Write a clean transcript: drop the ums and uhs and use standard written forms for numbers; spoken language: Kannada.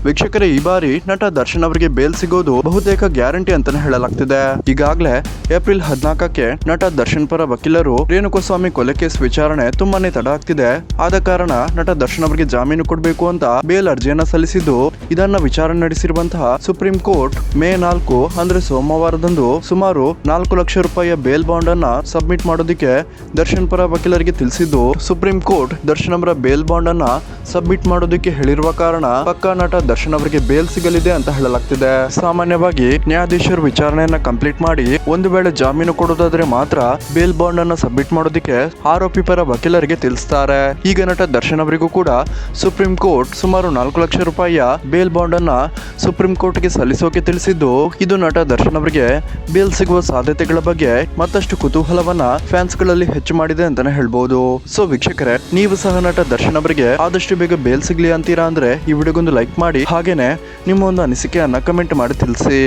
ವೀಕ್ಷಕರೇ, ಈ ಬಾರಿ ನಟ ದರ್ಶನ್ ಅವರಿಗೆ ಬೇಲ್ ಸಿಗೋದು ಬಹುತೇಕ ಗ್ಯಾರಂಟಿ ಅಂತಾನೆ ಹೇಳಲಾಗ್ತಿದೆ. ಈಗಾಗಲೇ ಏಪ್ರಿಲ್ 14ಕ್ಕೆ ನಟ ದರ್ಶನ್ ಪರ ವಕೀಲರು ರೇಣುಕಾಸ್ವಾಮಿ ಕೊಲೆ ಕೇಸ್ ವಿಚಾರಣೆ ತುಂಬಾನೇ ತಡ ಆಗ್ತಿದೆ. ಆದ ಕಾರಣ ನಟ ದರ್ಶನ್ ಅವರಿಗೆ ಜಾಮೀನು ಕೊಡಬೇಕು ಅಂತ ಬೇಲ್ ಅರ್ಜಿಯನ್ನ ಸಲ್ಲಿಸಿದ್ದು, ಇದನ್ನ ವಿಚಾರಣೆ ನಡೆಸಿರುವಂತಹ ಸುಪ್ರೀಂ ಕೋರ್ಟ್ ಮೇ 4 ಅಂದ್ರೆ ಸೋಮವಾರದಂದು ಸುಮಾರು 4 ಲಕ್ಷ ರೂಪಾಯಿಯ ಬೇಲ್ ಬಾಂಡ್ ಅನ್ನ ಸಬ್ಮಿಟ್ ಮಾಡೋದಕ್ಕೆ ದರ್ಶನ್ ಪರ ವಕೀಲರಿಗೆ ತಿಳಿಸಿದ್ದು, ಸುಪ್ರೀಂ ಕೋರ್ಟ್ ದರ್ಶನ್ ಅವರ ಬೇಲ್ ಬಾಂಡ್ ಅನ್ನ ಸಬ್ಮಿಟ್ ಮಾಡೋದಕ್ಕೆ ಹೇಳಿರುವ ಕಾರಣ ಪಕ್ಕಾ ನಟ ದರ್ಶನ್ ಅವರಿಗೆ ಬೇಲ್ ಸಿಗಲಿದೆ ಅಂತ ಹೇಳಲಾಗ್ತಿದೆ. ಸಾಮಾನ್ಯವಾಗಿ ನ್ಯಾಯಾಧೀಶರು ವಿಚಾರಣೆಯನ್ನ ಕಂಪ್ಲೀಟ್ ಮಾಡಿ ಒಂದು ವೇಳೆ ಜಾಮೀನು ಕೊಡೋದಾದ್ರೆ ಮಾತ್ರ ಬೇಲ್ ಬಾಂಡ್ ಅನ್ನ ಸಬ್ಮಿಟ್ ಮಾಡೋದಕ್ಕೆ ಆರೋಪಿ ಪರ ವಕೀಲರಿಗೆ ತಿಳಿಸ್ತಾರೆ. ಈಗ ನಟ ದರ್ಶನ್ ಅವರಿಗೂ ಕೂಡ ಸುಪ್ರೀಂ ಕೋರ್ಟ್ ಸುಮಾರು 4 ಲಕ್ಷ ರೂಪಾಯಿಯ ಬೇಲ್ ಬಾಂಡ್ ಅನ್ನ ಸುಪ್ರೀಂ ಕೋರ್ಟ್ಗೆ ಸಲ್ಲಿಸೋಕೆ ತಿಳಿಸಿದ್ದು, ಇದು ನಟ ದರ್ಶನ್ ಅವರಿಗೆ ಬೇಲ್ ಸಿಗುವ ಸಾಧ್ಯತೆಗಳ ಬಗ್ಗೆ ಮತ್ತಷ್ಟು ಕುತೂಹಲವನ್ನ ಫ್ಯಾನ್ಸ್ ಗಳಲ್ಲಿ ಹೆಚ್ಚು ಮಾಡಿದೆ ಅಂತಾನೆ ಹೇಳ್ಬಹುದು. ಸೊ ವೀಕ್ಷಕರೇ, ನೀವು ಸಹ ನಟ ದರ್ಶನ್ ಅವರಿಗೆ ಆದಷ್ಟು ಬೇಗ ಬೇಲ್ ಸಿಗ್ಲಿ ಅಂತೀರಾ ಅಂದ್ರೆ ಈ ವಿಡಿಯೋಗೊಂದು ಲೈಕ್ ಮಾಡಿ, ಹಾಗೇನೆ ನಿಮ್ಮ ಒಂದು ಅನಿಸಿಕೆಯನ್ನ ಕಮೆಂಟ್ ಮಾಡಿ ತಿಳಿಸಿ.